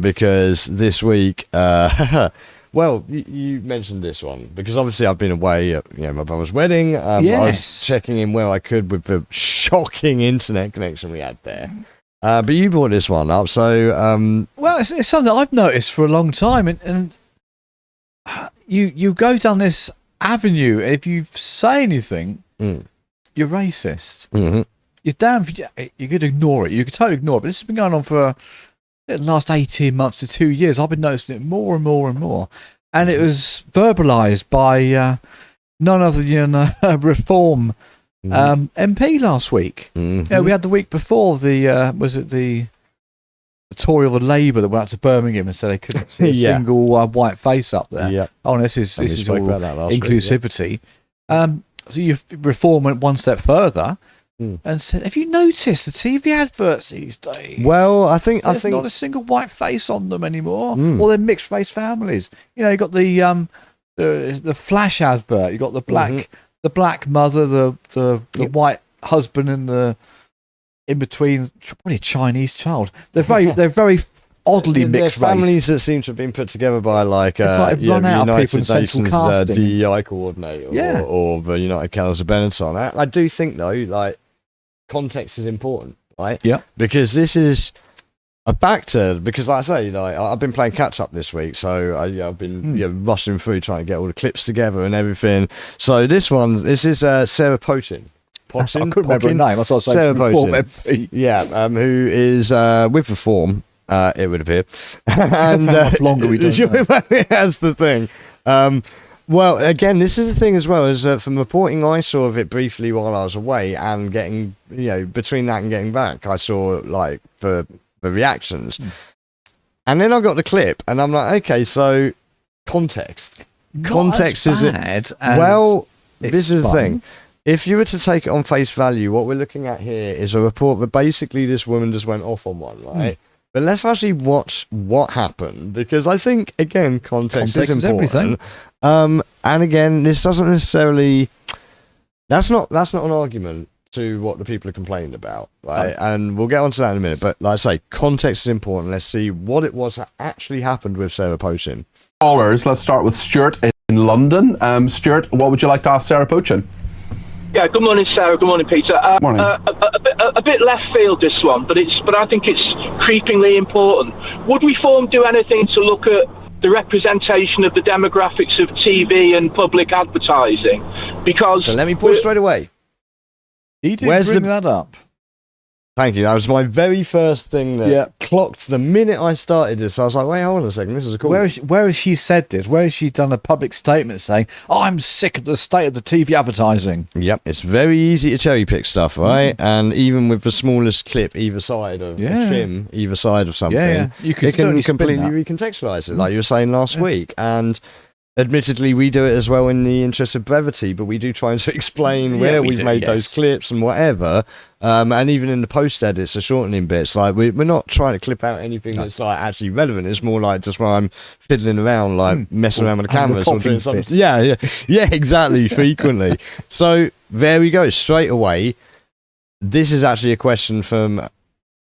because this week, well, you mentioned this one because obviously I've been away at my brother's wedding. I was checking in where I could with the shocking internet connection we had there. But you brought this one up, so well, it's something I've noticed for a long time, and you go down this avenue. If you say anything, you're racist. Mm-hmm. You're damn. You could ignore it. You could totally ignore it. But this has been going on for the last 18 months to 2 years. I've been noticing it more and more and more, and it was verbalised by none other than Reform MP last week. Mm-hmm. We had the week before the Tory or Labour that went out to Birmingham and said they couldn't see a single white face up there. Yeah. Oh, this is all inclusivity. So Reform went one step further and said, "Have you noticed the TV adverts these days? Well, I think there's not a single white face on them anymore. Or they're mixed race families. You got the Flash advert. You got the black mother, the white husband, and the in between, probably a Chinese child. They're very oddly mixed families that seem to have been put together by run out of people in central casting. DEI coordinator or the United Council of Benetton. I do think though, context is important, right? Yeah. Because this is a factor. Because like I say, I've been playing catch up this week, so I've been rushing through trying to get all the clips together and everything. So this is Sarah Pochin. I couldn't remember her name. I was Sarah Reform Pochin. Yeah, who is with Reform. It would appear. And how much longer we don't know. That's the thing. Well, again, this is the thing as well, is from reporting I saw of it briefly while I was away and getting, between that and getting back, I saw the reactions. And then I got the clip and I'm like, okay, so context. Context is it. Well, this is the thing. If you were to take it on face value, what we're looking at here is a report that basically this woman just went off on one, right? But let's actually watch what happened, because I think, again, context is important. Everything. And again, this doesn't necessarily... That's not an argument to what the people are complaining about, right? And we'll get onto that in a minute. But like I say, context is important. Let's see what it was that actually happened with Sarah Pochin. Callers, let's start with Stuart in London. Stuart, what would you like to ask Sarah Pochin? Yeah, good morning, Sarah. Good morning, Peter. Morning. A bit left field, this one, but I think it's creepingly important. Would Reform do anything to look at the representation of the demographics of TV and public advertising? Because so let me pause straight away. He did bring that up. Thank you. That was my very first thing that clocked the minute I started this. I was like, wait, hold on a second. This is a cool. Where has she said this? Where has she done a public statement saying, I'm sick of the state of the TV advertising? Yep. It's very easy to cherry pick stuff, right? And even with the smallest clip either side of a trim, either side of something, you can completely recontextualize it, like you were saying last week. And admittedly, we do it as well in the interest of brevity, but we do try to explain where we've made those clips and whatever. And even in the post edits, the shortening bits, we're not trying to clip out anything that's actually relevant. It's more like just where I'm fiddling around, messing around with the cameras or doing something. Yeah, exactly, frequently. So there we go, straight away. This is actually a question from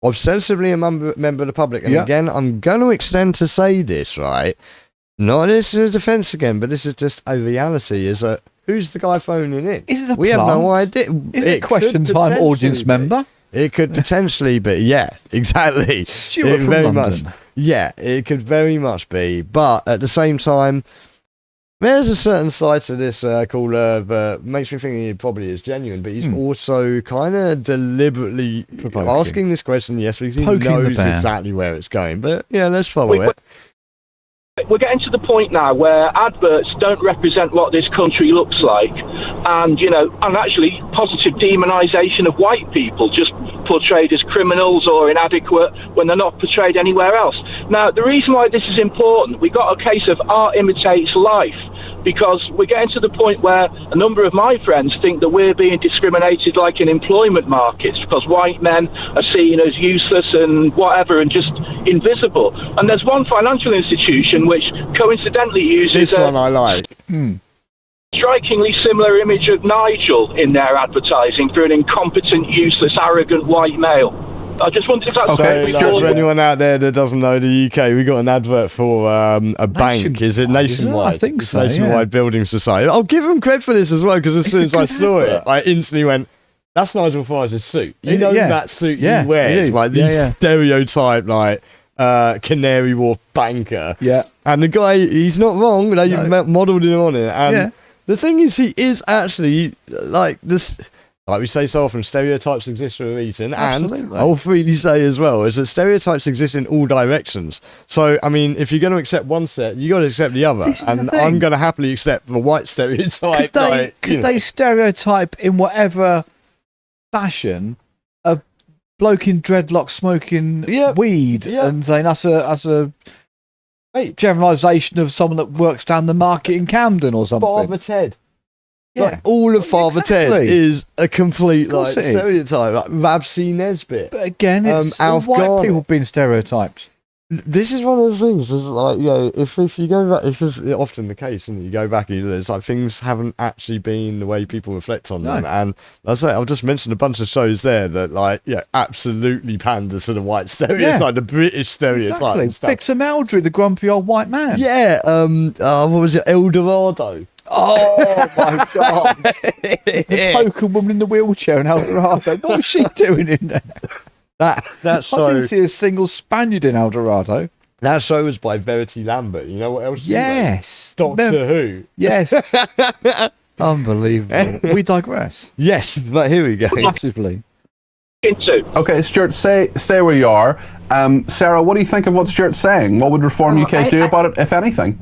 ostensibly a member of the public. And again, I'm going to extend to say this, right? Not this is a defence again, but this is just a reality. Is that who's the guy phoning in? Is it a we plant? have no idea. Is it question time audience member? It could potentially be. Yeah, exactly. Stuart from London. It could very much be. But at the same time, there's a certain side to this caller that makes me think he probably is genuine, but he's also kind of deliberately asking this question, because he knows exactly where it's going. But let's follow it. We're getting to the point now where adverts don't represent what this country looks like, and actually positive demonisation of white people, just portrayed as criminals or inadequate when they're not portrayed anywhere else. Now, the reason why this is important, we got a case of art imitates life, because we're getting to the point where a number of my friends think that we're being discriminated like in employment markets because white men are seen as useless and whatever and just invisible. And there's one financial institution which coincidentally uses this one I like. Strikingly similar image of Nigel in their advertising for an incompetent, useless, arrogant white male. I just wondered if that's Okay, for anyone out there that doesn't know the UK, we got an advert for a bank. Is it Nationwide? I think so. Nationwide Building Society. I'll give him credit for this as well, because as soon as I saw it, I instantly went, "That's Nigel Farage's suit." You know that suit he wears, like the stereotype, like Canary Wharf banker. Yeah, and the guy, he's not wrong. They modelled him on it, and the thing is, he is actually like this. Like we say so often, stereotypes exist for a reason, and I'll freely say as well is that stereotypes exist in all directions. So, I mean, if you're going to accept one set, you got to accept the other, and I'm going to happily accept the white stereotype. Could they stereotype in whatever fashion a bloke in dreadlocks smoking weed and saying that's a generalisation of someone that works down the market in Camden or something? Father Ted. Like all of Father Ted is a complete stereotype, like Rabsy Nesbitt. But again, it's white people being stereotyped. This is one of the things. Is like, if you go back, this is often the case, and you go back, it's like things haven't actually been the way people reflect on them. And I say, I'll just mention a bunch of shows there that, absolutely pander to the white stereotype, the British stereotype. Exactly. Victor Meldrew, the grumpy old white man. Yeah. What was it? El Dorado. Oh my God! The token woman in the wheelchair in El Dorado. What was she doing in there? That show. I didn't see a single Spaniard in El Dorado. That show was by Verity Lambert. You know what else? Yes. Doctor Who. Yes. Unbelievable. We digress. Yes, but here we go. Massively. Okay, Stuart, stay where you are. Sarah, what do you think of what Stuart's saying? What would Reform UK do about it, if anything?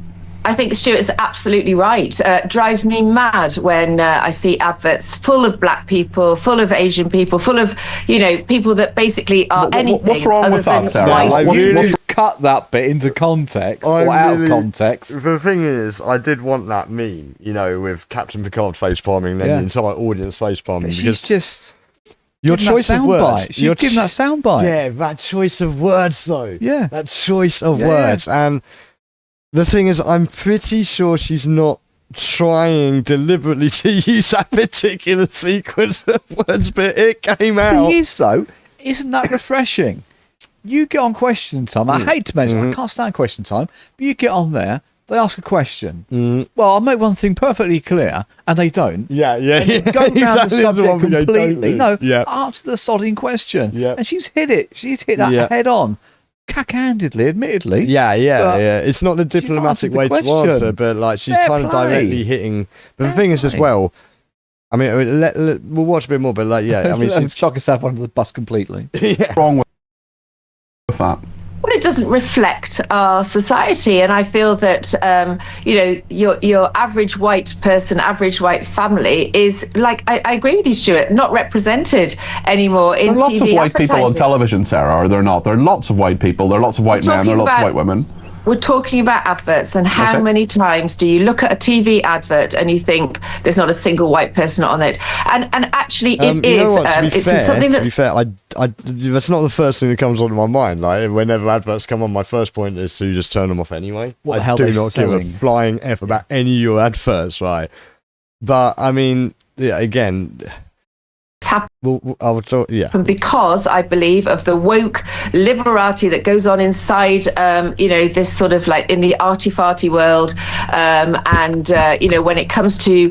I think Stuart's absolutely right. Drives me mad when I see adverts full of black people, full of Asian people, full of, people that basically are anything. What's wrong with that, Sarah? Cut that bit into context or out of context. The thing is, I did want that meme, with Captain Picard face palming and then the entire audience face palming. She's just... Your choice of words. She's giving that soundbite. Yeah, that choice of words, though. Yeah. That choice of words. And the thing is, I'm pretty sure she's not trying deliberately to use that particular sequence of words, but it came out. The thing is, though, isn't that refreshing? You get on Question Time. I hate to mention I can't stand Question Time, but you get on there, they ask a question. Well, I'll make one thing perfectly clear, and they don't. Yeah. Go around the subject completely. No, answer the sodding question. Yeah. And she's hit it. She's hit that head on. Cack-handedly, admittedly. Yeah. It's not the diplomatic way to answer, but she's kind of directly hitting. But the thing is, as well, I mean, we'll watch a bit more, but she's chuck herself under the bus completely. Wrong with that. Well, it doesn't reflect our society, and I feel that your average white person, average white family is like I agree with you, Stuart, not represented anymore in TV. There are lots of white people on television, Sarah, or they're not. There are lots of white people. There are lots of white men. There are lots of white women. We're talking about adverts, and how many times do you look at a TV advert and you think there's not a single white person on it? And actually, it is. To be fair, that's not the first thing that comes onto my mind. Like, whenever adverts come on, my first point is to just turn them off anyway. What the hell do not give a flying F about any of your adverts, right? But I mean, again. Because I believe of the woke liberality that goes on inside, this sort of like in the arty-farty world, when it comes to,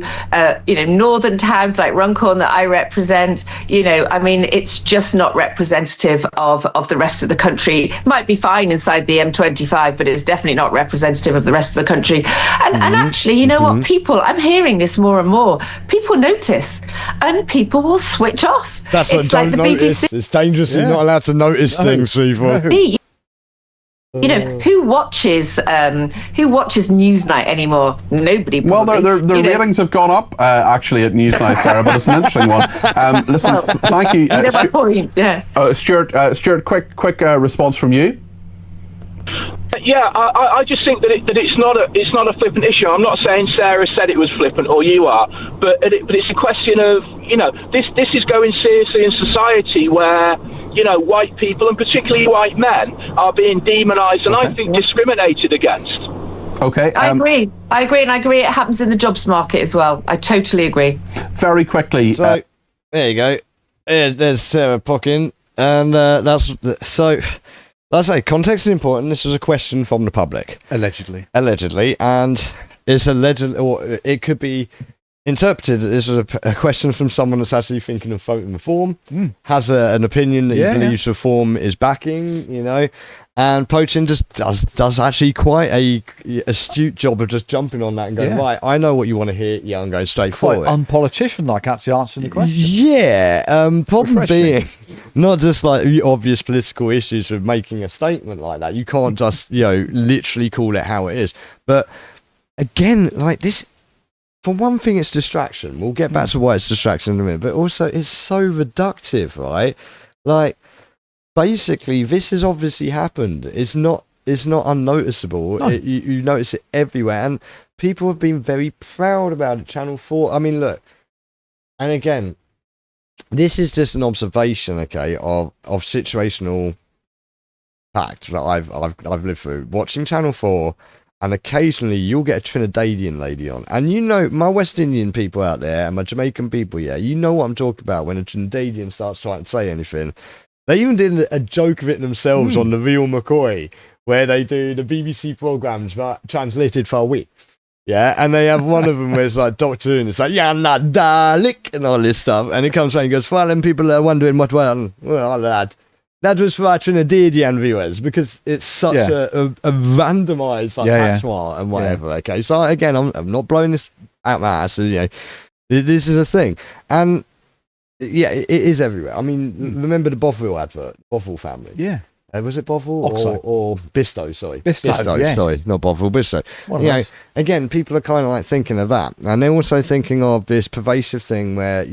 northern towns like Runcorn that I represent, it's just not representative of the rest of the country. Might be fine inside the M25, but it's definitely not representative of the rest of the country. And actually, what, people, I'm hearing this more and more, people notice, and people will switch off. That's what don't notice. BBC. It's dangerous. You're not allowed to notice things, people. Who watches Newsnight anymore? Nobody. Well, their ratings have gone up actually at Newsnight, Sarah, but it's an interesting one. Listen, thank you. My point. Yeah. Stuart, quick response from you. Yeah, I just think that it's not a flippant issue. I'm not saying Sarah said it was flippant or you are, but it's a question of this is going seriously in society where white people and particularly white men are being demonised and I think discriminated against. Okay, I agree, and I agree. It happens in the jobs market as well. I totally agree. Very quickly. So there you go. There's Sarah Pochin. And that's so. Like I say, context is important. This was a question from the public. Allegedly, and it's alleged, or it could be interpreted that this is a question from someone that's actually thinking of voting reform, has an opinion that he believes reform is backing, you know. And Pochin just does actually quite a astute job of just jumping on that and going, right, I know what you want to hear. Yeah, I'm going straight forward. Quite unpolitician-like, actually answering the question. Yeah, problem being, not just like obvious political issues of making a statement like that. You can't just, you know, literally call it how it is. But again, like this, for one thing, it's distraction. We'll get back to why it's distraction in a minute. But also, it's so reductive, right? Like, basically, this has obviously happened. It's not unnoticeable. No. You notice it everywhere, and people have been very proud about it. Channel 4. I mean, look, and again, this is just an observation, okay, of situational fact that I've lived through. Watching Channel 4, and occasionally you'll get a Trinidadian lady on, and you know, my West Indian people out there and my Jamaican people, yeah, you know what I'm talking about when a Trinidadian starts trying to say anything. They even did a joke of it themselves on the Real McCoy, where they do the BBC programmes translated for a week. Yeah, and they have one of them where it's like Doctor Who, and it's like, yeah, not Dalek, and all this stuff. And it comes around and goes, well, then people are wondering what one. Well, that was for our Trinidadian viewers, because it's such a randomised like patois and whatever. Okay, so again, I'm not blowing this out my ass. You know, this is a thing. And yeah, it is everywhere. I mean, remember the Bovril advert, Bovril family? Yeah. Was it Bovril or Bisto? Sorry, Bisto. Yes. Sorry, not Bovril, Bisto. You know, again, people are kind of like thinking of that, and they're also thinking of this pervasive thing where,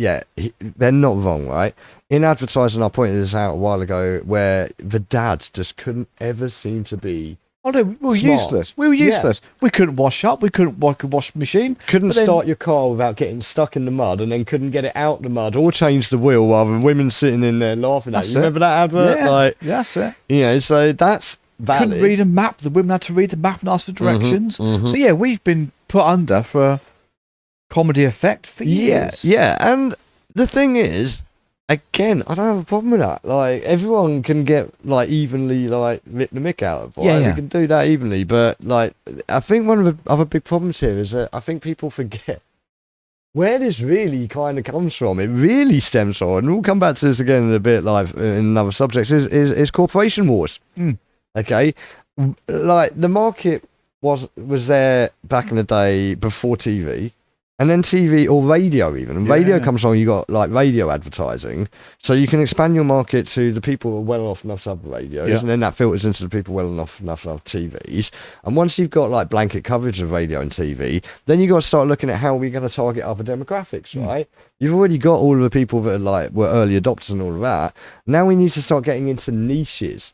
they're not wrong, right? In advertising, I pointed this out a while ago, where the dad just couldn't ever seem to be. Oh no, we were useless. We were useless. Yeah. We couldn't wash up. We couldn't work a wash machine. Couldn't start your car without getting stuck in the mud, and then couldn't get it out the mud or change the wheel while the women sitting in there laughing at you. Remember that advert? Yeah, like, that's it. You know, so that's valid. Couldn't read a map. The women had to read the map and ask for directions. So yeah, we've been put under for comedy effect for years. Yeah, and the thing is, again, I don't have a problem with that. Like, everyone can get like evenly like rip the mick out of. Right? We can do that evenly, but like, I think one of the other big problems here is that I think people forget where this really kind of comes from. It really stems from, and we'll come back to this again in a bit, like in another subject. Is corporation wars? Okay, like the market was there back in the day before TV. And then TV or radio even. And radio comes along, you got like radio advertising. So you can expand your market to the people who are well off enough to have radios. And then that filters into the people well enough to have TVs. And once you've got like blanket coverage of radio and TV, then you got to start looking at how we're going to target other demographics, right? You've already got all of the people that are were early adopters and all of that. Now we need to start getting into niches,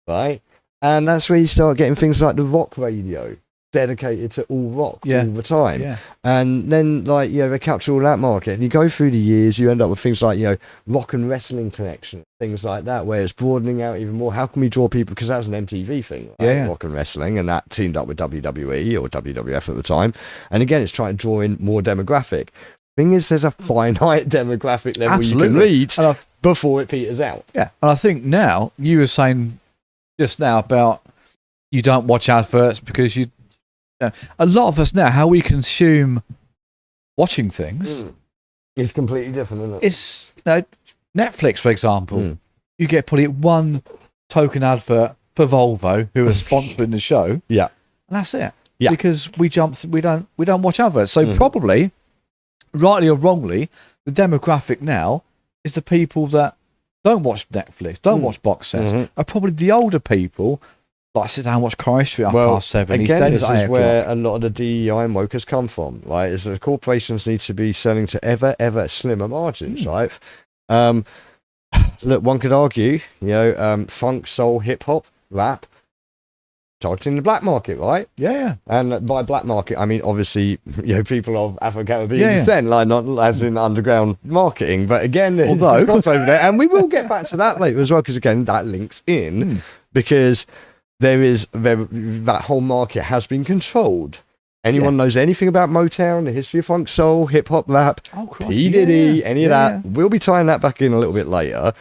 right? And that's where you start getting things like the rock radio, dedicated to all rock all the time, and then they capture all that market, and you go through the years, you end up with things like rock and wrestling connection, things like that, where it's broadening out even more. How can we draw people, because that was an MTV thing, right? Rock and wrestling, and that teamed up with WWE or WWF at the time, and again it's trying to draw in more demographic. Thing is, there's a finite demographic level you can reach before it peters out. And I think now, you were saying just now about you don't watch adverts because you a lot of us now, how we consume watching things is completely different, isn't it? It's Netflix, for example. You get probably one token advert for Volvo, who are sponsoring the show. And that's it. Because we don't watch adverts. So probably, rightly or wrongly, the demographic now is the people that don't watch Netflix, don't watch box sets, are probably the older people. Like, sit down and watch Corrie Street past 7. Again, this is where a lot of the DEI and woke has come from, right? Is that corporations need to be selling to ever slimmer margins, right? Look, one could argue, funk, soul, hip hop, rap, targeting the black market, right? And by black market, I mean obviously, people of Afro-Caribbean descent, like not as in underground marketing, but again, although over there, and we will get back to that later as well, because again, that links in because. That whole market has been controlled. Anyone knows anything about Motown, the history of funk, soul, hip hop, rap, P. Diddy, any of that, we'll be tying that back in a little bit later.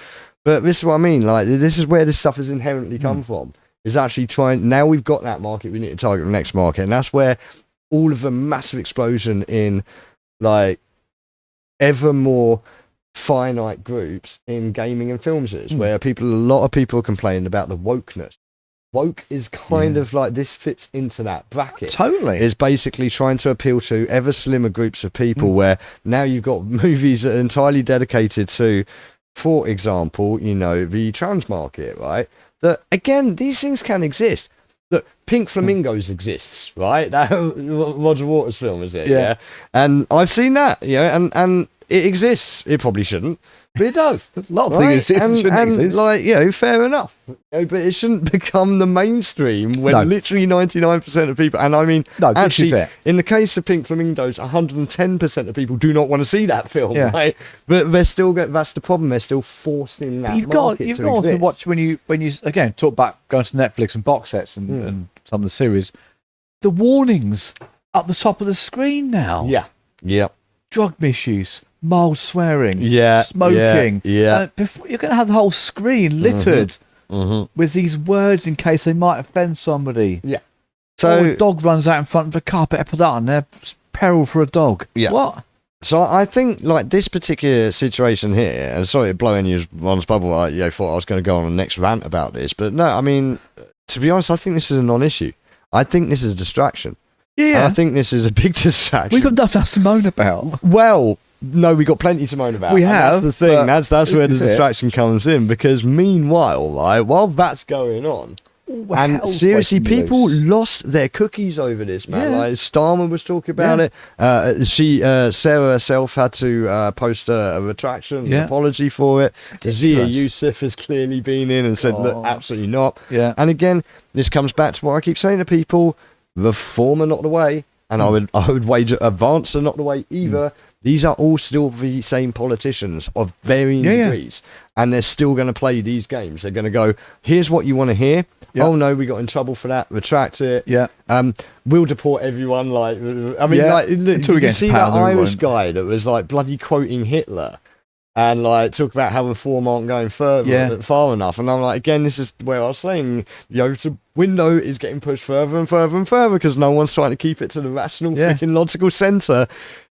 But this is what I mean. Like, this is where this stuff has inherently come from. Is actually trying. Now we've got that market, we need to target the next market, and that's where all of the massive explosion in like ever more finite groups in gaming and films is, where a lot of people are complaining about the wokeness. Woke is kind of like, this fits into that bracket. Totally. It's basically trying to appeal to ever slimmer groups of people, where now you've got movies that are entirely dedicated to, for example, you know, the trans market, right? That, again, these things can exist. Look, Pink Flamingos exists, right? That Roger Waters film, is it? Yeah. And I've seen that, you know, and it exists. It probably shouldn't, but it does. A lot of things shouldn't exist. Like, you know, fair enough. You know, but it shouldn't become the mainstream when literally 99% of people, and I mean, actually, in the case of Pink Flamingos, 110% of people do not want to see that film, right? But they're still that's the problem. They're still forcing that. You've got to watch when you again talk about going to Netflix and box sets and some of the series. The warnings up the top of the screen now. Yeah. Drug misuse, mild swearing, smoking. Before, you're going to have the whole screen littered with these words in case they might offend somebody. Yeah. So a dog runs out in front of a carpet, put that on there. Peril for a dog. Yeah. What? So I think like this particular situation here, and sorry to blow anyone's bubble, I thought I was going to go on the next rant about this, but no, I mean, to be honest, I think this is a non-issue. I think this is a distraction. Yeah. And I think this is a big distraction. We've got nothing else to moan about. Well, no, we got plenty to moan about. We have. That's the thing. That's where the distraction comes in, because meanwhile, right, while that's going on, and seriously, people lost their cookies over this, man. Like Starmer was talking about it. Sarah herself had to post a retraction, an apology for it. Zia Youssef has clearly been in and said, look, absolutely not. Yeah. And again, this comes back to what I keep saying to people: reform are not the way, and I would wager advance are not the way either. These are all still the same politicians of varying degrees, and they're still going to play these games. They're going to go, here's what you want to hear. Oh no, we got in trouble for that. Retract it. We'll deport everyone. Like, I mean, like, did you see that Irish guy that was like bloody quoting Hitler? And like talk about how reform aren't going far enough, and I'm like, again, this is where I was saying, the window is getting pushed further and further and further because no one's trying to keep it to the rational, freaking logical centre.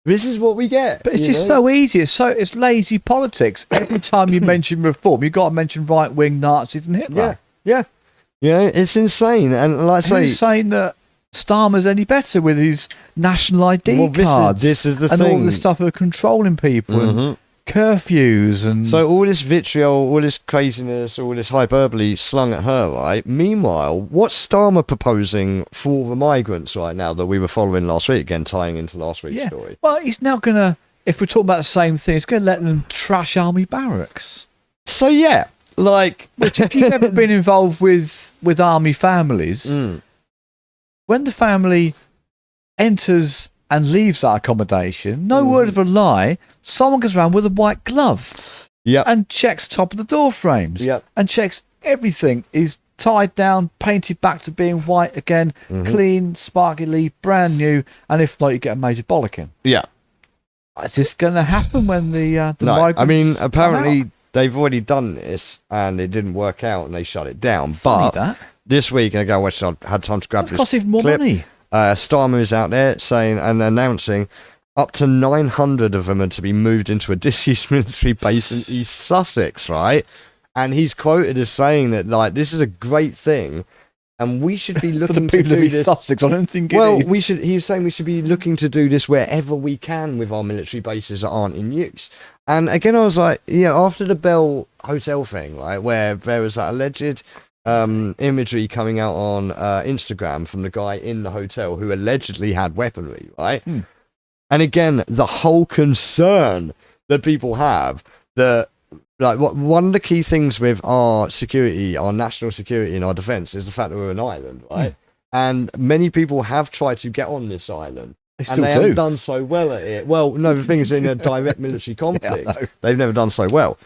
This is what we get. But it's just so easy. It's lazy politics. Every time you mention reform, you've got to mention right wing Nazis and Hitler. Yeah, it's insane. And like I say, who's saying that Starmer's any better with his national ID cards? This is the and thing. All the stuff of controlling people. And curfews and so all this vitriol, all this craziness, all this hyperbole slung at her, right? Meanwhile, what's Starmer proposing for the migrants right now that we were following last week, again tying into last week's story? Well, he's now gonna, if we're talking about the same thing, he's gonna let them trash army barracks. So like, which, if you've ever been involved with army families, when the family enters and leaves that accommodation, no word of a lie, someone goes around with a white glove and checks top of the door frames and checks everything is tied down, painted back to being white again, clean, sparkly, brand new, and if not, you get a major bollocking. Is this going to happen when the migrants? I mean, apparently they've already done this and it didn't work out and they shut it down. But this week, and again, I had time to grab this. Costs even more money. Starmer is out there saying and announcing up to 900 of them are to be moved into a disused military base in East Sussex, right? And he's quoted as saying that, like, this is a great thing, and we should be looking to do this. Sussex, I don't think we should. He was saying we should be looking to do this wherever we can with our military bases that aren't in use. And again, I was like, after the Bell Hotel thing, right, where there was that alleged imagery coming out on Instagram from the guy in the hotel who allegedly had weaponry, right? And again, the whole concern that people have that, like, one of the key things with our security, our national security and our defence is the fact that we're an island, right? And many people have tried to get on this island. They haven't done so well at it. Well, no, the thing is, in a direct military conflict, they've never done so well.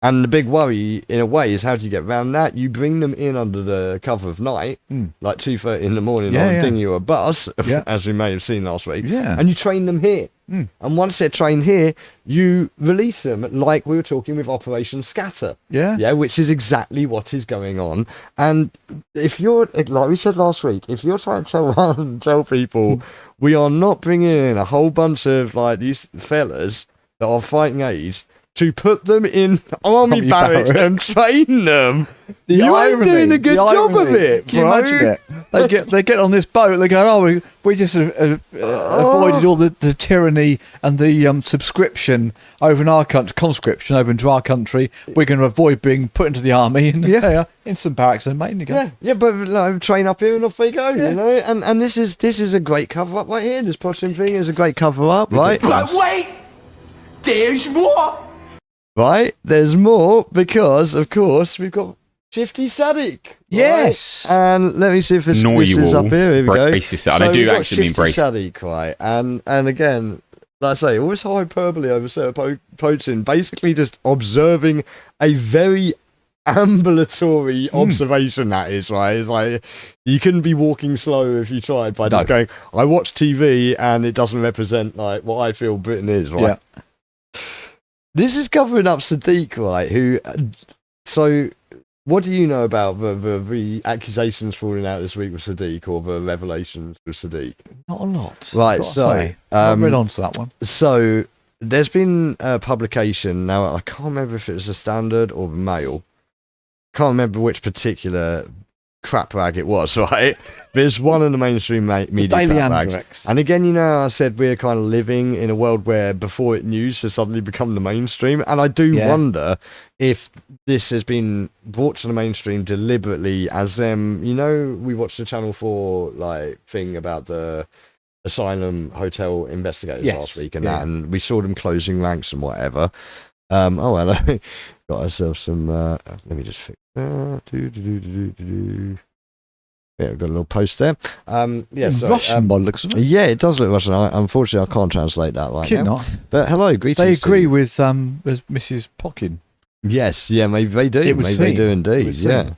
And the big worry, in a way, is how do you get around that? You bring them in under the cover of night, like 2:30 in the morning on a dinghy or a bus, as we may have seen last week, and you train them here. And once they're trained here, you release them, like we were talking with Operation Scatter. Yeah, which is exactly what is going on. And if you're, like we said last week, if you're trying to tell people we are not bringing in a whole bunch of like these fellas that are fighting AIDS to put them in army barracks and train them, you ain't doing a good job of it, Can you imagine it? They get on this boat, they go, oh, we just avoided all the tyranny and the subscription over in our country, conscription over into our country. We're going to avoid being put into the army and in some barracks and mate again. But like, train up here and off they go, you know. And this is a great cover up right here. This Pochin thing is a great cover up, right? But wait, there's more. Right, there's more because, of course, we've got Shifty Sadiq. Yes. Right? And let me see if this is up here. Here we go. Yourself. So I do actually mean brace. Sadiq, right? And again, like I say, all this hyperbole over Sarah Pochin, basically just observing a very ambulatory observation that is, right? It's like you couldn't be walking slow if you tried by just going, I watch TV and it doesn't represent like what I feel Britain is, right? Yeah. This is covering up Sadiq, right? Who? So, what do you know about the accusations falling out this week with Sadiq, or the revelations with Sadiq? Not a lot. Right. So, I read on to that one. So, there's been a publication. Now, I can't remember if it was the Standard or the Mail. Can't remember which particular crap rag it was, right? There's one in the mainstream media crap rags. And again, you know, I said we're kind of living in a world where before it news has suddenly become the mainstream, and I do wonder if this has been brought to the mainstream deliberately as them, you know, we watched the Channel 4 like thing about the asylum hotel investigators last week and that, and we saw them closing ranks and whatever. Oh, hello. Got ourselves some, let me just fix that. Yeah, we've got a little post there. Russian by the looks of it. Yeah, it does look Russian. Unfortunately, I can't translate that right now. Not. But hello, greetings. They agree with Mrs. Pochin. Yes, yeah, maybe they do. Maybe they do indeed, yeah.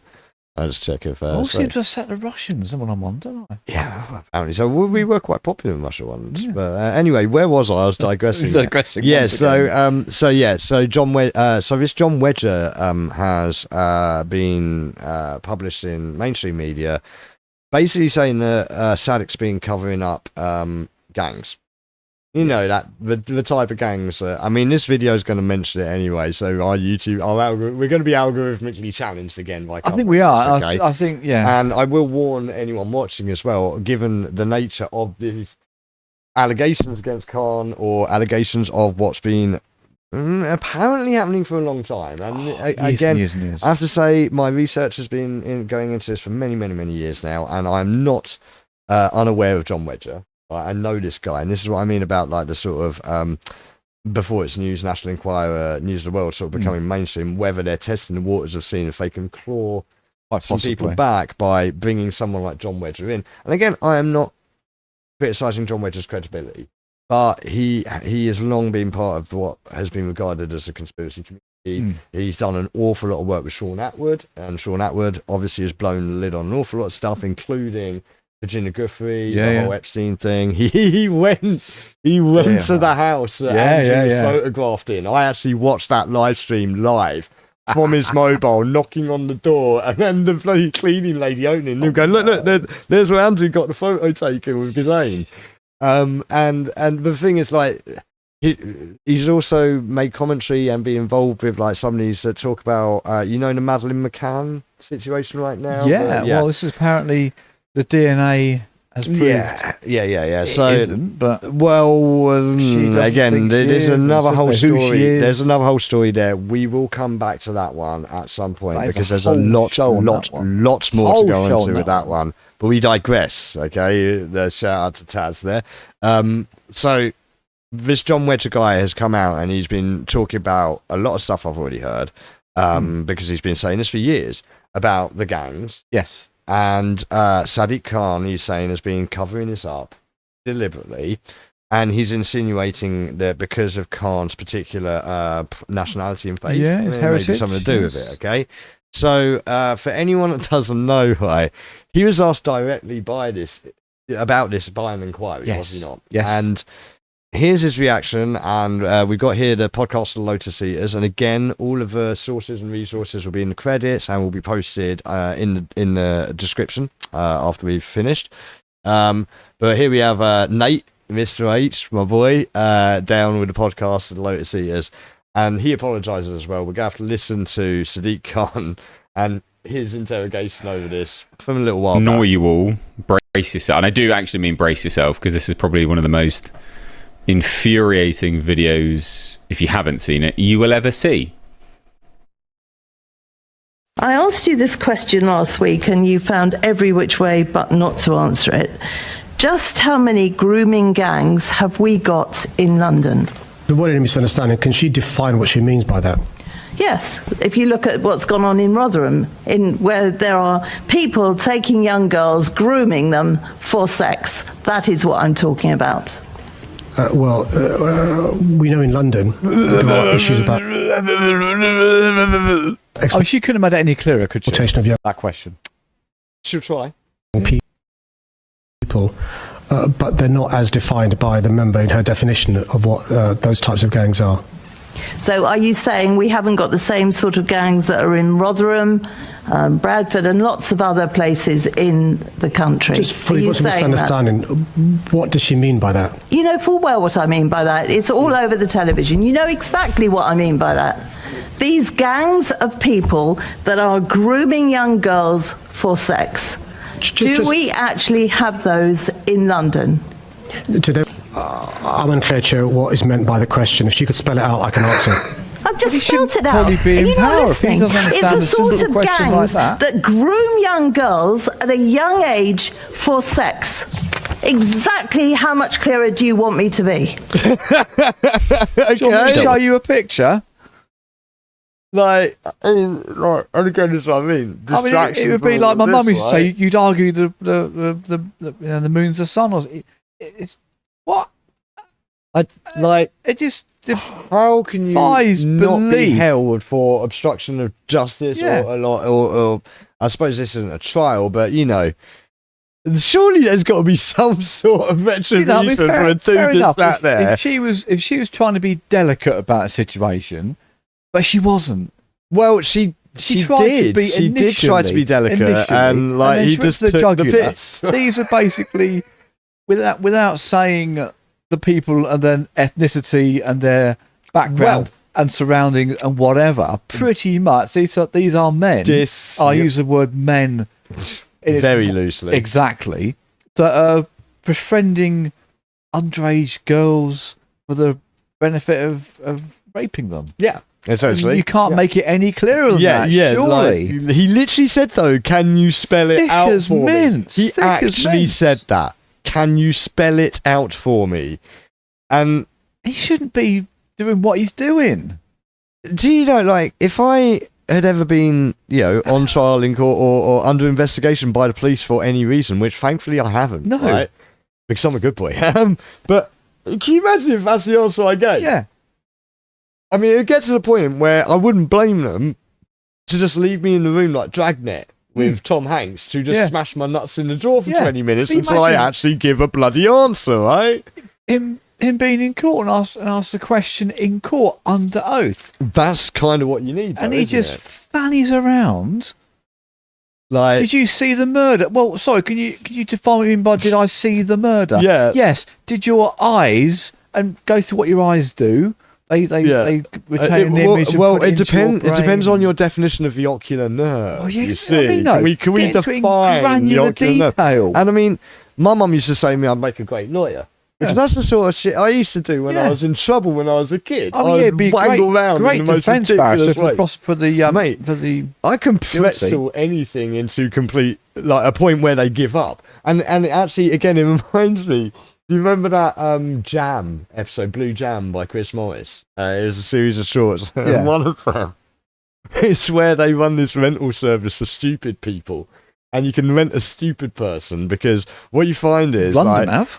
I'll just check if... all seem to have set the Russians, someone on one, don't I? Yeah, apparently. So we were quite popular in Russia once. Yeah. But anyway, where was I? I was digressing. Yeah, so John so this John Wedger has been published in mainstream media, basically saying that Sadiq's been covering up gangs. You know, that the type of gangs. I mean, this video is going to mention it anyway. So our YouTube, we're going to be algorithmically challenged again. By I think we are. Okay? I think, yeah. And I will warn anyone watching as well, given the nature of these allegations against Khan or allegations of what's been apparently happening for a long time. And years. I have to say, my research has been going into this for many, many, many years now, and I'm not unaware of John Wedger. I know this guy, and this is what I mean about like the sort of before it's news, National Enquirer, News of the World sort of becoming mainstream, whether they're testing the waters of seeing if they can claw some people back by bringing someone like John Wedger in. And again, I am not criticising John Wedger's credibility, but he has long been part of what has been regarded as a conspiracy community. He's done an awful lot of work with Sean Atwood, and Sean Atwood obviously has blown the lid on an awful lot of stuff, including Virginia Guthrie, the whole Epstein thing. He went to the house that Andrew was photographed in. I actually watched that live stream live from his mobile, knocking on the door, and then the bloody cleaning lady opening them, going, look, there's where Andrew got the photo taken with Ghislaine. And the thing is, like, he's also made commentary and be involved with like some of these that talk about, you know, the Madeleine McCann situation right now. Yeah, well, this is apparently the DNA has proved. Yeah. So, it isn't, but again, there's another whole story. There's another whole story there. We will come back to that one at some point because there's lots more to go into with that one. But we digress. Okay, the shout out to Taz there. So this John Wedger guy has come out and he's been talking about a lot of stuff I've already heard because he's been saying this for years about the gangs. Yes. And Sadiq Khan, he's saying, has been covering this up deliberately. And he's insinuating that because of Khan's particular nationality and faith, his heritage, maybe something to do with it, okay? So for anyone that doesn't know, right, he was asked directly about this by an inquiry, was he not? Yes. And here's his reaction, and we've got here the podcast of the Lotus Eaters, and again, all of the sources and resources will be in the credits and will be posted in the description after we've finished. But here we have Nate, Mr. H, my boy, down with the podcast of the Lotus Eaters, and he apologises as well. We're going to have to listen to Sadiq Khan and his interrogation over this from a little while back. You all, brace yourself. And I do actually mean brace yourself, because this is probably one of the most infuriating videos, if you haven't seen it, you will ever see. I asked you this question last week and you found every which way but not to answer it. Just how many grooming gangs have we got in London? Avoiding a misunderstanding, can she define what she means by that? Yes, if you look at what's gone on in Rotherham, where there are people taking young girls, grooming them for sex, that is what I'm talking about. We know in London there are issues about... She couldn't have made it any clearer, could she? Of young that question. She'll try. People, but they're not as defined by the member in her definition of what those types of gangs are. So are you saying we haven't got the same sort of gangs that are in Rotherham, Bradford and lots of other places in the country? Just for what's a misunderstanding, what does she mean by that? You know full well what I mean by that. It's all over the television. You know exactly what I mean by that. These gangs of people that are grooming young girls for sex. Do we actually have those in London? I'm unclear, Chair, what is meant by the question. If you could spell it out, I can answer. I've just spelled it out. You're not listening. It's the sort of gangs that groom young girls at a young age for sex. Exactly how much clearer do you want me to be? Okay. Do you want me to show you a picture? And again, this is what I mean. It would be like my mum used to say. You'd argue the moon's the sun, or it's what? It just. How can you not be held for obstruction of justice or I suppose this isn't a trial, but you know, surely there's got to be some sort of retribution for a dude that's there. If she was trying to be delicate about a situation, but she wasn't. Well, she did try to be delicate, and he just took the piss. These are basically without saying the people and then ethnicity and their background and surroundings and whatever. Pretty much, these are men. I use the word men very loosely. Exactly, that are befriending underage girls for the benefit of raping them. Yeah. Essentially. You can't make it any clearer than that, surely. He literally said, though, can you spell it out for me? He actually said that. Can you spell it out for me? And he shouldn't be doing what he's doing. Do you know, if I had ever been, on trial in court or under investigation by the police for any reason, which thankfully I haven't, right? Because I'm a good boy. But can you imagine if that's the answer I get? Yeah. I mean, it gets to the point where I wouldn't blame them to just leave me in the room like Dragnet with Tom Hanks to just smash my nuts in the drawer for 20 minutes until I actually give a bloody answer, right? Him being in court and ask the question in court under oath. That's kind of what you need, though, and he just fannies around. Did you see the murder? Well, sorry, can you define what you mean by did I see the murder? Yeah. Yes. Did your eyes, and go through what your eyes do, They retain the image. Well, it depends on your definition of the ocular nerve. Oh, yes, you see, can we define the ocular detail? Nerve? And I mean, my mum used to say to me, "I'd make a great lawyer." Because that's the sort of shit I used to do when I was in trouble when I was a kid. I'd wangle around in the most ridiculous way. For the mate, I can pretzel anything into complete a point where they give up. And it actually, again, it reminds me. Do you remember that Jam episode, Blue Jam by Chris Morris? It was a series of shorts. And one of them is where they run this rental service for stupid people. And you can rent a stupid person because what you find is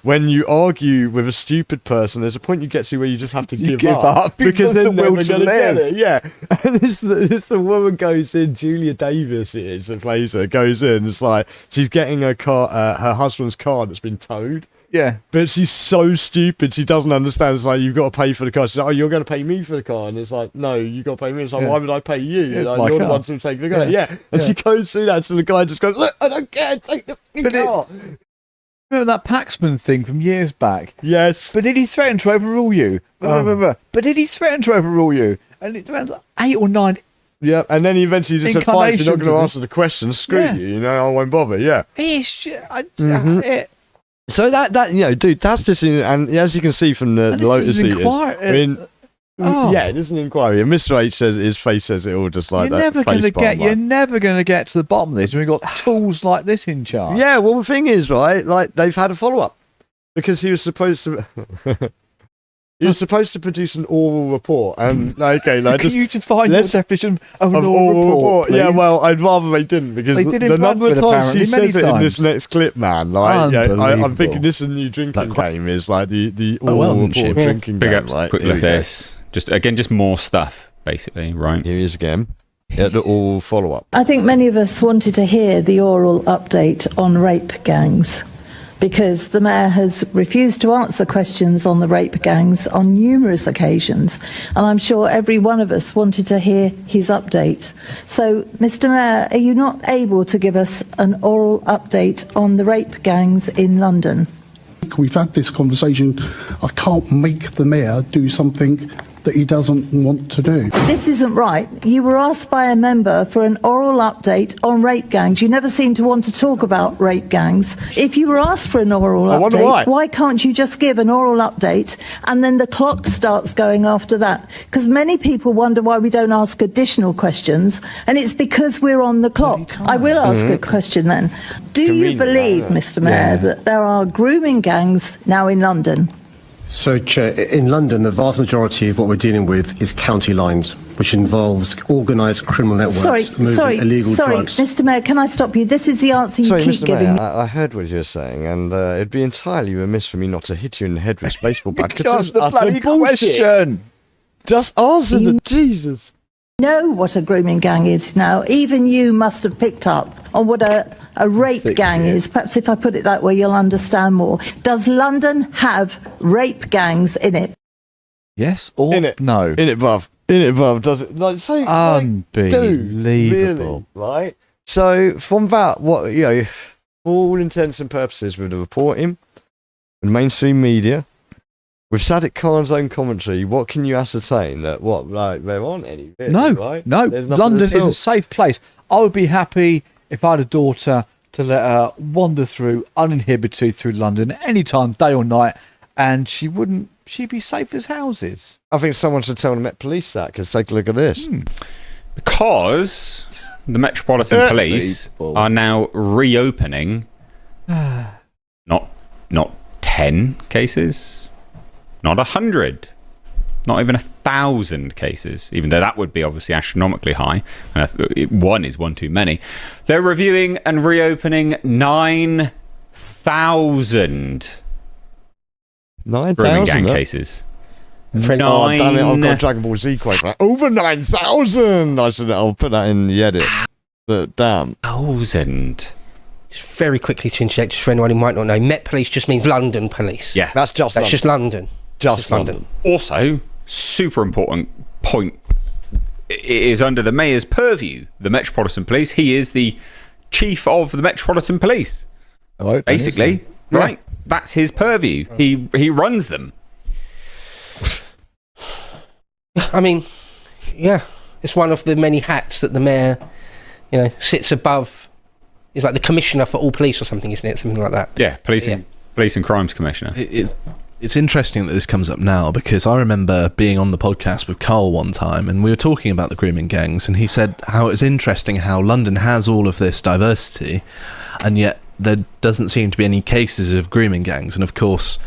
when you argue with a stupid person, there's a point you get to where you just have to give up because they're never going to get it. Yeah, and it's the woman goes in, Julia Davis it is, the plays her, goes in. It's like she's getting her car, her husband's car that's been towed. Yeah. But she's so stupid, she doesn't understand. It's like, you've got to pay for the car. She's like, oh, you're going to pay me for the car. And it's like, no, you've got to pay me. It's like, why would I pay you? Like, you're the one who's taking the car. Yeah. And she goes through that, so the guy just goes, look, I don't care, take the car. Remember that Paxman thing from years back? Yes. But did he threaten to overrule you? But did he threaten to overrule you? And it was 8 or 9. Yeah, and then he eventually just said, fine, if you're not going to answer the question, screw you, I won't bother, So that dude, that's just, and as you can see from the Lotus Eaters, it is an inquiry. And Mr. H says, his face says it all just like you're that. You're never going to get to the bottom of this when we've got tools like this in charge. Yeah, well, the thing is, right, like, they've had a follow-up because he was supposed to... He was supposed to produce an oral report, and can you define your definition of an oral report? Yeah, well, I'd rather they didn't, because the number of times she says it in this next clip, man, like, I'm thinking this is a new drinking game. Is like the oral report drinking game. Quick look at this. Just more stuff, basically, right? Here he is again. The oral follow-up. I think many of us wanted to hear the oral update on rape gangs, because the Mayor has refused to answer questions on the rape gangs on numerous occasions, and I'm sure every one of us wanted to hear his update. So, Mr. Mayor, are you not able to give us an oral update on the rape gangs in London? We've had this conversation. I can't make the Mayor do something that he doesn't want to do. This isn't right. You were asked by a member for an oral update on rape gangs. You never seem to want to talk about rape gangs. If you were asked for an oral update, why can't you just give an oral update and then the clock starts going after that? Because many people wonder why we don't ask additional questions, and it's because we're on the clock. I will ask a question then. Do you believe, Mr. Mayor, that there are grooming gangs now in London? So, Chair, in London, the vast majority of what we're dealing with is county lines, which involves organised criminal networks moving illegal drugs. Mr. Mayor, can I stop you? This is the answer you keep giving me. I heard what you were saying, and it'd be entirely remiss for me not to hit you in the head with this baseball bat. Just the bloody question. Just answer the Jesus. Know what a grooming gang is now. Even you must have picked up on what a rape gang is. Perhaps if I put it that way, you'll understand more. Does London have rape gangs in it? Yes or in it? No? In it, bruv. In it, bruv. Does it? Like, say, unbelievable. Really, right? So, from that, what, for all intents and purposes, with the reporting and mainstream media, with Sadiq Khan's own commentary, what can you ascertain? That there aren't any. Really, right? No. London is a safe place. I would be happy if I had a daughter to let her wander through uninhibited through London anytime, day or night, and she'd be safe as houses. I think someone should tell the Met Police that, because take a look at this. Because the Metropolitan Police are now reopening not 10 cases. Not 100, not even 1,000 cases, even though that would be obviously astronomically high. One is one too many. They're reviewing and reopening 9,000 grooming gang cases. Oh, damn it, I've got a Dragon Ball Z quote. Over 9,000! I'll put that in the edit. But damn. 1,000. Just very quickly to interject, just for anyone who might not know, Met Police just means London Police. Yeah. That's just London. Just London. Also, super important point, it is under the Mayor's purview, the Metropolitan Police. He is the chief of the Metropolitan Police. Basically, right? That's his purview. He runs them. I mean, it's one of the many hats that the Mayor, sits above. He's like the commissioner for all police or something, isn't it? Something like that. Yeah, police and crimes commissioner. It's interesting that this comes up now, because I remember being on the podcast with Carl one time, and we were talking about the grooming gangs, and he said how it's interesting how London has all of this diversity, and yet there doesn't seem to be any cases of grooming gangs. And of course,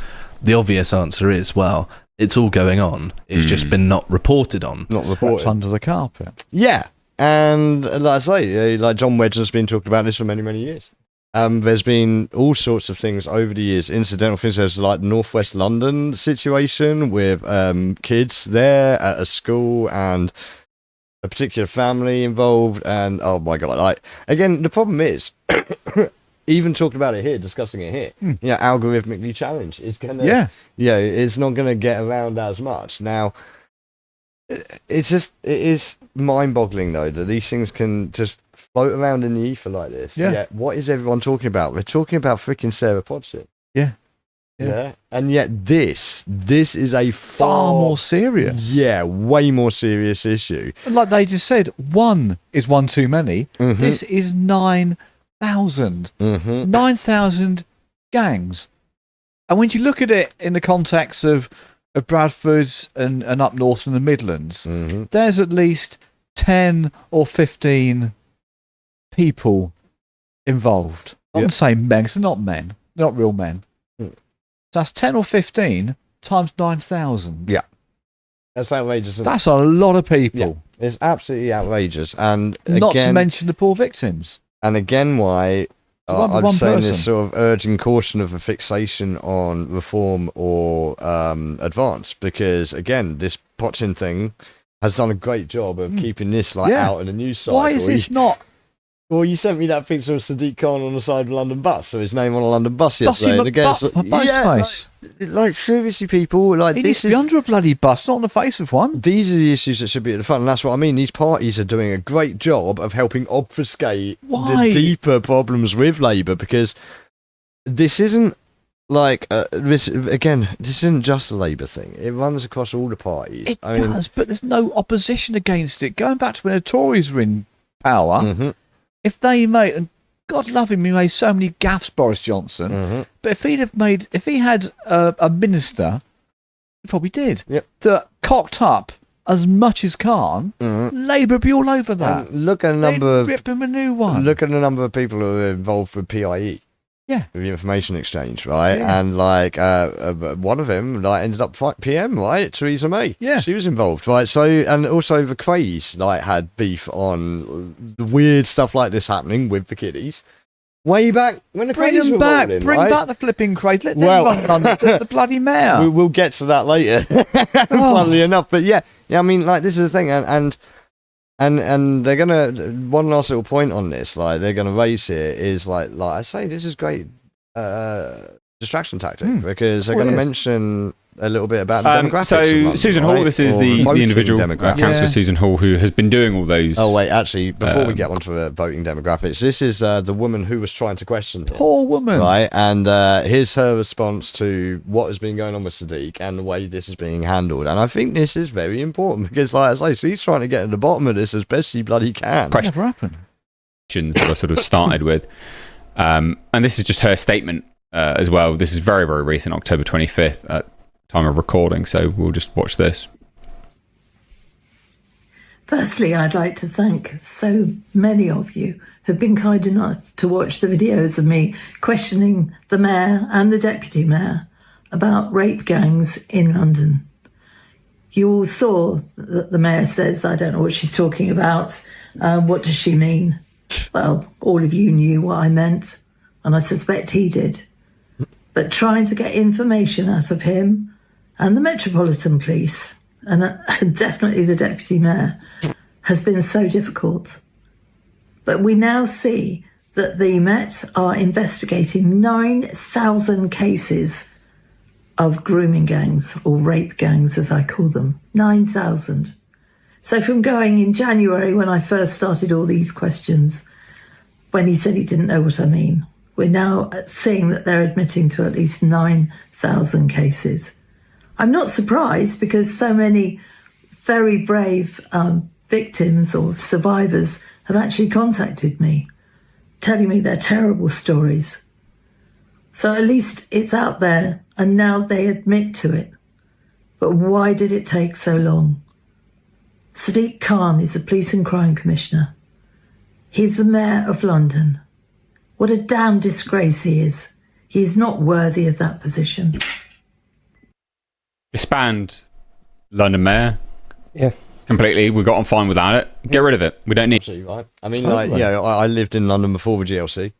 the obvious answer is, well, it's all going on. It's just been not reported on. Not reported. Under the carpet. Yeah. And like I say, like John Wedge has been talking about this for many, many years. There's been all sorts of things over the years, incidental things. There's like the Northwest London situation with kids there at a school and a particular family involved. And oh my God, like, again, the problem is, even talking about it here, discussing it here, algorithmically challenged. It's gonna, it's not gonna get around as much. Now, it is mind-boggling though that these things can just float around in the ether like this. Yeah. What is everyone talking about? We're talking about freaking Sarah Pochin. Yeah. And yet this is a far more serious. Yeah, way more serious issue. Like they just said, one is one too many. This is 9,000. 9,000 gangs. And when you look at it in the context of Bradford and up north in the Midlands, there's at least 10 or 15 people involved. I'm saying men, because they're not men. They're not real men. So that's 10 or 15 times 9,000. Yeah. That's outrageous. That's a lot of people. Yeah. It's absolutely outrageous. And not again, to mention the poor victims. And again, why I'm saying this sort of urging caution of a fixation on reform or advance, because again, this Pochin thing has done a great job of keeping this out in the news cycle. Why is this not? Well, you sent me that picture of Sadiq Khan on the side of a London bus, so his name on a London bus yesterday. And again, like seriously, people, like he this needs to be under a bloody bus, not on the face of one. These are the issues that should be at the front, and that's what I mean. These parties are doing a great job of helping obfuscate the deeper problems with Labour, because this isn't like this isn't just a Labour thing. It runs across all the parties. It does, but there's no opposition against it. Going back to when the Tories were in power. If they made, and God love him, he made so many gaffes, Boris Johnson. But if he had a minister, he probably did, that cocked up as much as Khan, Labour would be all over that. And look at the number. They'd rip him a new one. Look at the number of people who are involved with PIE. Yeah, with the information exchange, right? And like one of them ended up PM, right? Theresa May. Yeah, she was involved, right? So, and also the Crays had beef on weird stuff like this happening with the kiddies way back when the Crays were rolling, bring back the flipping Crays. Let them run the bloody mayor. We'll get to that later. Funnily enough, but yeah. I mean, like this is the thing, and they're gonna, one last little point on this, like they're gonna raise here is like I say, this is great distraction tactic, because they're gonna mention a little bit about the demographics. So London, Susan Hall, this is the individual councillor Susan Hall who has been doing all those. Oh wait, actually, before we get onto the voting demographics, this is the woman who was trying to question him. Poor woman, right? And here's her response to what has been going on with Sadiq and the way this is being handled. And I think this is very important, because, like I say, she's trying to get to the bottom of this as best she bloody can. Never happened. Questions that I sort of started with, and this is just her statement as well. This is very, very recent, October 25th. Time of recording, so we'll just watch this. Firstly, I'd like to thank so many of you who've been kind enough to watch the videos of me questioning the mayor and the deputy mayor about rape gangs in London. You all saw that the mayor says, I don't know what she's talking about. What does she mean? Well, all of you knew what I meant, and I suspect he did. But trying to get information out of him and the Metropolitan Police, and definitely the Deputy Mayor, has been so difficult. But we now see that the Met are investigating 9,000 cases of grooming gangs, or rape gangs as I call them. 9,000. So from going in January, when I first started all these questions, when he said he didn't know what I mean, we're now seeing that they're admitting to at least 9,000 cases. I'm not surprised, because so many very brave victims or survivors have actually contacted me, telling me their terrible stories. So at least it's out there, and now they admit to it. But why did it take so long? Sadiq Khan is the Police and Crime Commissioner. He's the Mayor of London. What a damn disgrace he is. He is not worthy of that position. Disband London Mayor. Yeah. Completely. We got on fine without it. Get rid of it. We don't need. Absolutely right. I mean, I lived in London before the GLC,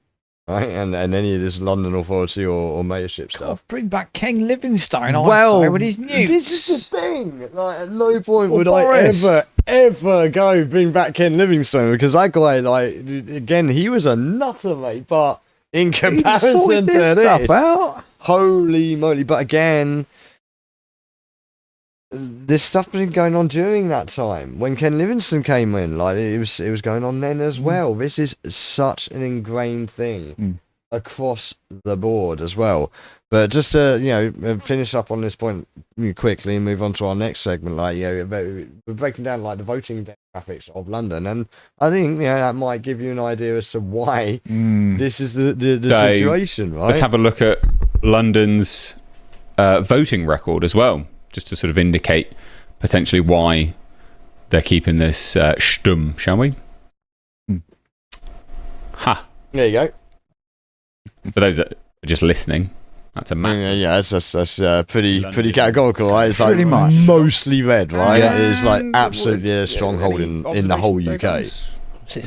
right? And any of this London Authority or mayorship stuff. Bring back King Livingstone. With his nukes. This is the thing. Like, at no point would I ever go bring back Ken Livingstone, because that guy, like, again, he was a nutter, mate. But in comparison to this. Holy moly. But again, this stuff been going on during that time when Ken Livingstone came in. Like it was going on then as well. This is such an ingrained thing across the board as well. But just to finish up on this point quickly and move on to our next segment, like we're breaking down like the voting demographics of London, and I think that might give you an idea as to why this is the situation. Right? Let's have a look at London's voting record as well, just to sort of indicate potentially why they're keeping this stumm, shall we? Ha! There you go. For those that are just listening, that's a map. Yeah, that's pretty categorical, right? It's pretty like much mostly red, right? Yeah. It's like absolutely a stronghold in the whole UK. It's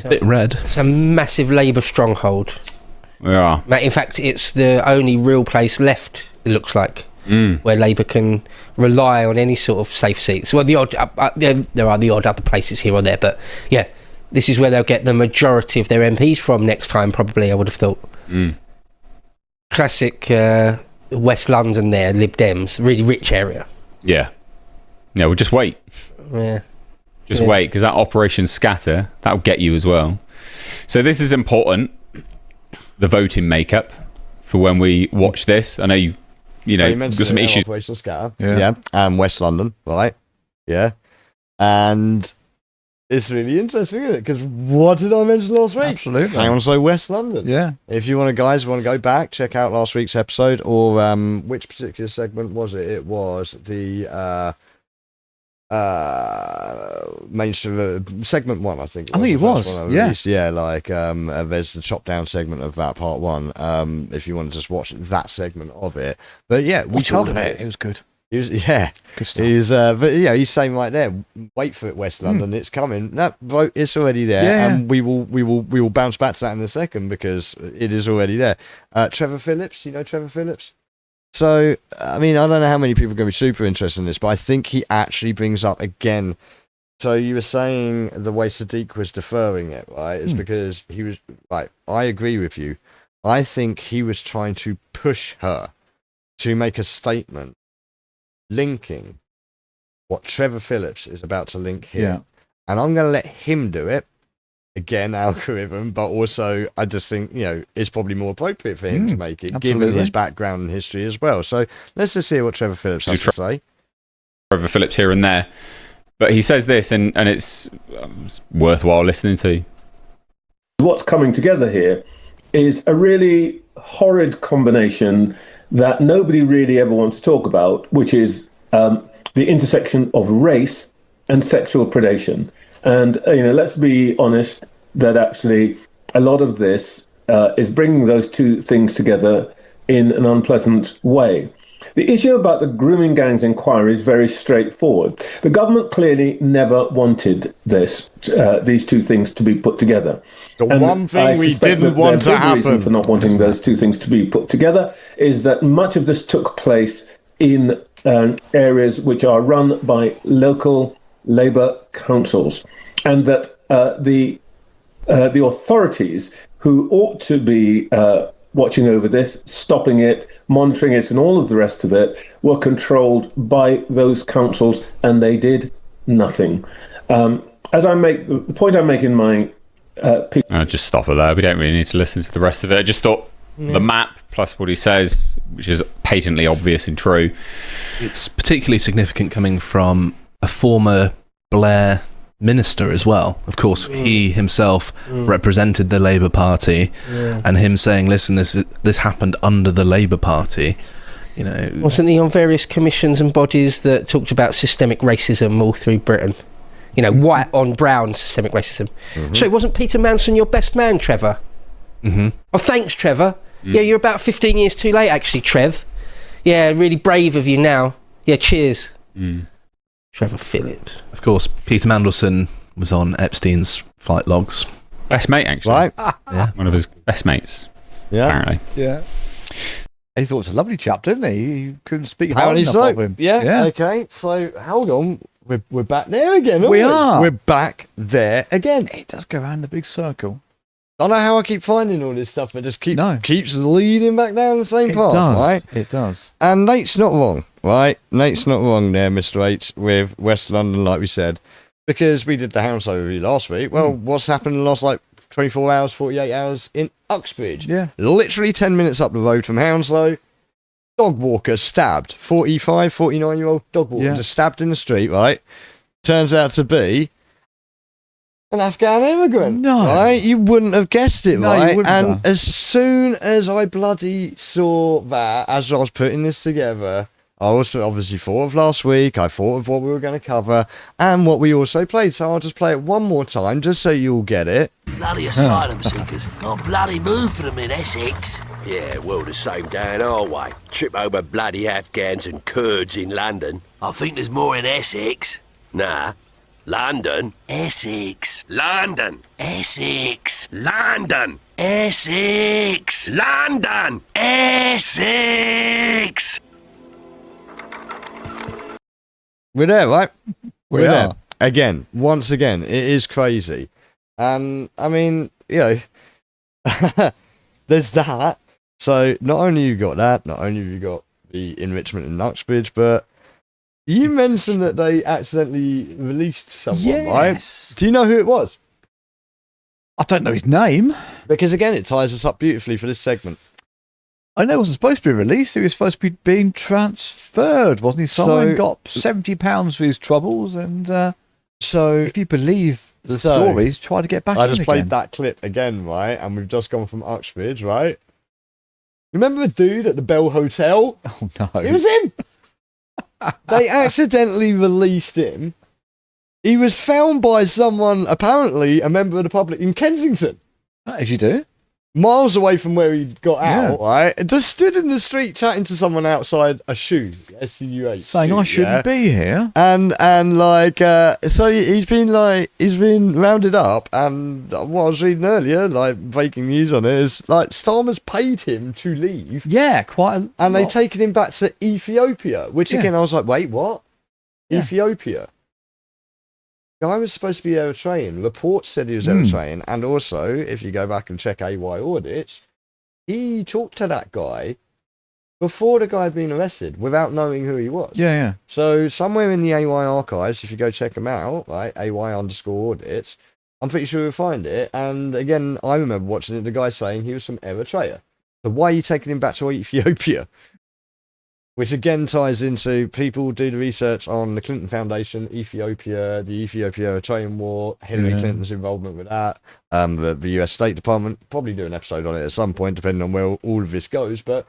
a bit red. It's a massive Labour stronghold. Yeah. In fact, it's the only real place left, it looks like, where Labour can rely on any sort of safe seats. Well, there are the odd other places here or there, but yeah, this is where they'll get the majority of their MPs from next time, probably, I would have thought. Classic West London there, Lib Dems, really rich area. Yeah. We'll just wait. Yeah. Just wait, because that Operation Scatter, that'll get you as well. So this is important, the voting makeup, for when we watch this. I know you got some issues. Operation Scatter. Yeah. West London, right? Yeah. And it's really interesting, isn't it? Because what did I mention last week? Absolutely. Hang on, so West London. Yeah. If you want to go back, check out last week's episode, or which particular segment was it? It was the mainstream segment 1, I think. I think it was. Yeah. Like there's the chop down segment of that part 1. If you want to just watch that segment of it, but yeah, we talked about it. It was good. Good stuff. But he's saying right there, wait for it, West London, it's coming. That vote is already there, and we will bounce back to that in a second because it is already there. Trevor Phillips, you know Trevor Phillips? So, I mean, I don't know how many people are going to be super interested in this, but I think he actually brings up again. So you were saying the way Sadiq was deferring it, right? Is because he was like, I agree with you. I think he was trying to push her to make a statement linking what Trevor Phillips is about to link here. Yeah. And I'm going to let him do it. Again, algorithm, but also I just think, it's probably more appropriate for him to make it, given his background and history as well. So let's just hear what Trevor Phillips has to say. Trevor Phillips here and there. But he says this, and it's worthwhile listening to. What's coming together here is a really horrid combination that nobody really ever wants to talk about, which is the intersection of race and sexual predation. And, let's be honest that actually a lot of this is bringing those two things together in an unpleasant way. The issue about the grooming gangs inquiry is very straightforward. The government clearly never wanted these two things to be put together. The one thing we didn't want to happen. The reason for not wanting those two things to be put together is that much of this took place in areas which are run by local Labour councils, and that the authorities who ought to be watching over this, stopping it, monitoring it, and all of the rest of it, were controlled by those councils, and they did nothing. As I make the point I make in my piece, I'll just stop it there. We don't really need to listen to the rest of it. I just thought the map plus what he says, which is patently obvious and true. It's particularly significant coming from a former Blair minister as well. Of course, he himself represented the Labour Party, and him saying, listen, this happened under the Labour Party. Wasn't he on various commissions and bodies that talked about systemic racism all through Britain? White on brown systemic racism. So wasn't Peter Manson your best man, Trevor? Oh, thanks, Trevor. Yeah, you're about 15 years too late, actually, Trev. Yeah, really brave of you now. Yeah, cheers. Trevor Phillips. Of course, Peter Mandelson was on Epstein's flight logs. Best mate, actually. Right. Yeah. One of his best mates, apparently. Yeah. He thought it was a lovely chap, didn't he? He couldn't speak highly enough of him. Yeah, okay. So, hold on. We're back there again, aren't we? We are. We're back there again. It does go around the big circle. I don't know how I keep finding all this stuff, but just keeps leading back down the same path, right? It does. And Nate's not wrong, right? Nate's not wrong there, Mr. H, with West London, like we said, because we did the house overview last week. Well, what's happened in the last, 24 hours, 48 hours in Uxbridge? Yeah. Literally 10 minutes up the road from Hounslow, dog walker stabbed. 45, 49-year-old dog walker just stabbed in the street, right? Turns out to be an Afghan immigrant. No. Right? You wouldn't have guessed it, No, right? you wouldn't And have. as soon as I bloody saw that, as I was putting this together, I also obviously thought of last week, I thought of what we were going to cover, and what we also played. So I'll just play it one more time, just so you'll get it. Bloody asylum seekers. Can't bloody move for them in Essex. Yeah, well, the same down our way. Trip over bloody Afghans and Kurds in London. I think there's more in Essex. Nah. London. Essex. London. Essex. London. Essex. London. Essex. We're there, right? We We're are. there. Again, once again, it is crazy. And, I mean, there's that. So, not only you got that, not only have you got the enrichment in Uxbridge, but you mentioned that they accidentally released someone, right? Do you know who it was? I don't know his name. Because, again, it ties us up beautifully for this segment. I know he wasn't supposed to be released. He was supposed to be being transferred, wasn't he? Someone got £70 for his troubles, and so if you believe the stories, try to get back in I just played again. that clip again, right? And we've just gone from Uxbridge, right? Remember the dude at the Bell Hotel? Oh, no. It was him! They accidentally released him. He was found by someone, apparently a member of the public in Kensington. As you do. Miles away from where he got out, right? Just stood in the street chatting to someone outside a shoe, SCUH. Saying, I shouldn't be here. And so he's been rounded up, and what I was reading earlier, breaking news on it, is Starmer's paid him to leave. Yeah, quite a lot. And they've taken him back to Ethiopia, which again, I was like, wait, what? Yeah. Ethiopia? Guy was supposed to be Eritrean. Reports said he was Eritrean. And also, if you go back and check AY audits, he talked to that guy before the guy had been arrested without knowing who he was. Yeah. So somewhere in the AY archives, if you go check them out, right, AY_audits, I'm pretty sure you'll find it. And again, I remember watching it, the guy saying he was from Eritrea. So why are you taking him back to Ethiopia? Which again ties into people do the research on the Clinton Foundation, Ethiopia, the Ethiopia-Eritrean War, Hillary Clinton's involvement with that, the US State Department. Probably do an episode on it at some point, depending on where all of this goes. But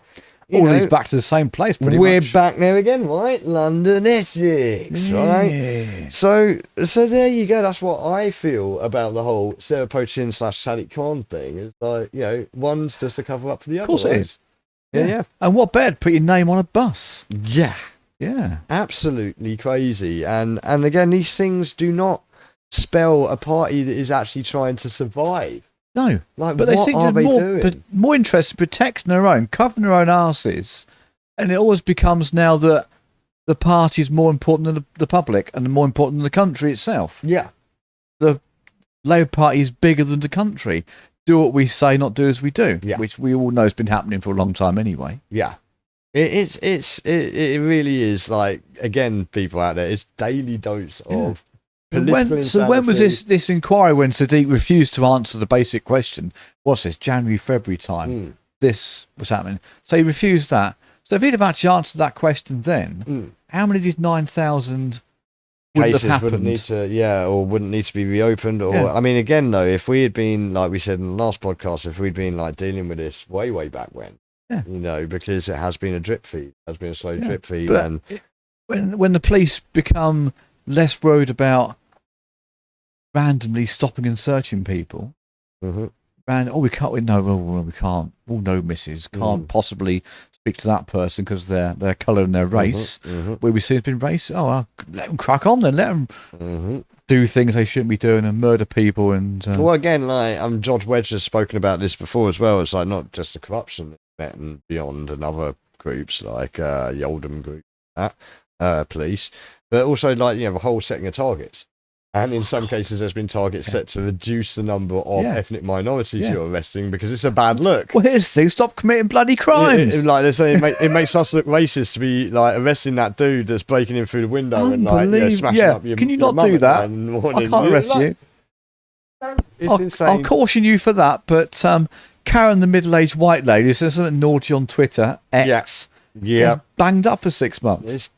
all of these back to the same place, pretty we're much. We're back there again, right? London, Essex, right? So there you go. That's what I feel about the whole Sarah Pochin / Sadiq Khan thing. It's like, one's just a cover up for the other. Of course it is. Yeah. And what better to put your name on a bus? Yeah. Yeah. Absolutely crazy. And again, these things do not spell a party that is actually trying to survive. No. But they seem are to be doing? more interested in protecting their own, covering their own arses. And it always becomes now that the party is more important than the public and more important than the country itself. Yeah. The Labour Party is bigger than the country. Do what we say, not do as we do, which we all know has been happening for a long time anyway. Yeah. It really is, again, people out there, it's daily dose of political insanity. So when was this inquiry when Sadiq refused to answer the basic question? What's this, January, February time? This was happening. So he refused that. So if he'd have actually answered that question then, how many of these 9,000 cases wouldn't need to be reopened, or I mean, again though, if we had been, like we said in the last podcast, if we'd been dealing with this way back when, because it has been a drip feed, has been a slow drip feed. But and when the police become less worried about randomly stopping and searching people, we can't. We can't. Oh no, missus, can't possibly speak to that person because their colour and their race. Where we see it's been race. Oh, well, let them crack on then. Let them do things they shouldn't be doing and murder people. And well, again, George Wedge has spoken about this before as well. It's not just the corruption and beyond, and other groups like the Oldham group, police, but also the whole setting of targets. And in some cases, there's been targets set to reduce the number of ethnic minorities you're arresting because it's a bad look. Well, here's the thing: stop committing bloody crimes. Like they're saying, it makes us look racist to be like arresting that dude that's breaking in through the window and like smashing up your. Can you not do that? I can't arrest you. It's insane. I'll caution you for that. But Karen, the middle-aged white lady, says something naughty on Twitter. X. Yeah. Banged up for 6 months.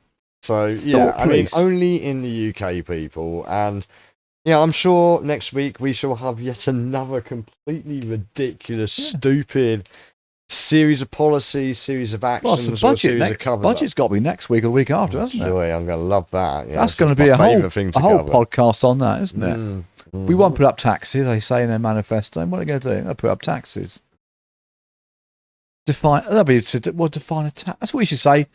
So yeah, I mean, only in the UK, people, and I'm sure next week we shall have yet another completely ridiculous, stupid series of policies, series of actions, well, it's the budget budget's got to be next week or the week after, hasn't it? I'm going to love that. That's going to be a whole podcast on that, isn't it? We won't put up taxes, they say in their manifesto. What are they going to do? They'll put up taxes. Define a tax. That's what we should say.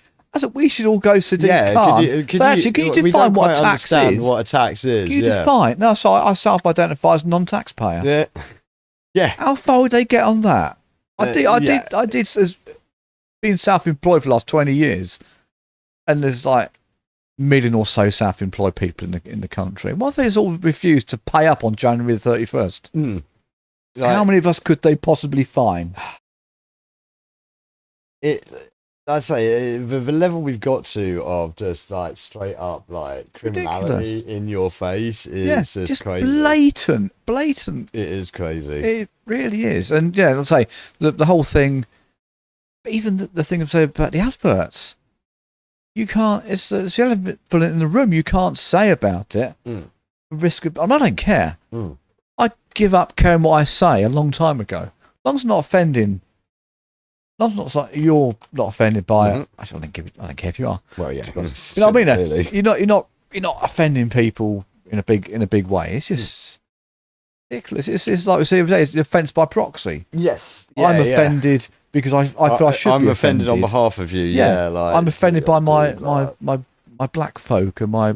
We should all go Sadiq Khan. Can you define what a tax is? What a tax is? Can you define? No, so I self-identify as a non-taxpayer. Yeah. How far would they get on that? I did as being self-employed for the last 20 years, and there's like a million or so self-employed people in the country. What if they all refused to pay up on January the 31st? How many of us could they possibly fine? I'd say the level we've got to of just like straight up like criminality in your face is just crazy. Blatant. It is crazy. It really is. And let's say the whole thing, even the thing about the adverts, you can't. It's the elephant in the room. You can't say about it. Risk of. I don't care. I give up caring what I say a long time ago. As long as it's not offending. Not like you're not offended by it. I don't care if you are. Well, yeah, you know what I mean. Really. You're not offending people in a big way. It's just ridiculous. It's like we said the other day. It's the offence by proxy. Yes, I'm offended because I feel I should be offended. I'm offended on behalf of you. Like I'm offended by my black folk and my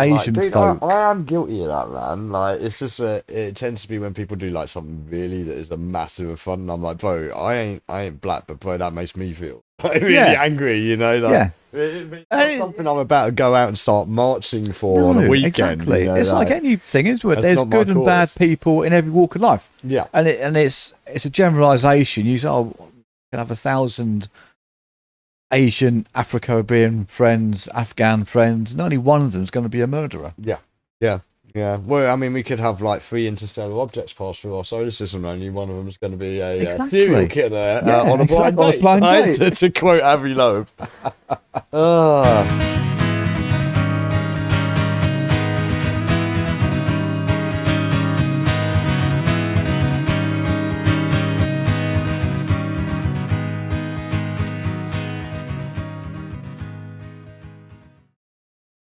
Asian folk. I am guilty of that, man. Like it's just it tends to be when people do like something really that is a massive affront, and I'm like, bro, I ain't black, but bro, that makes me feel really angry, you know? Like, it's something I'm about to go out and start marching for on a weekend. Exactly. You know, it's like anything, isn't it? There's good and bad people in every walk of life. Yeah, and it's a generalisation. You say, you can have 1,000 Asian, Afro-Caribbean friends, Afghan friends, and only one of them is going to be a murderer. Yeah. Well, I mean, we could have like 3 interstellar objects pass through our solar system, and only one of them is going to be a serial killer on a blind date. To quote Avi Loeb.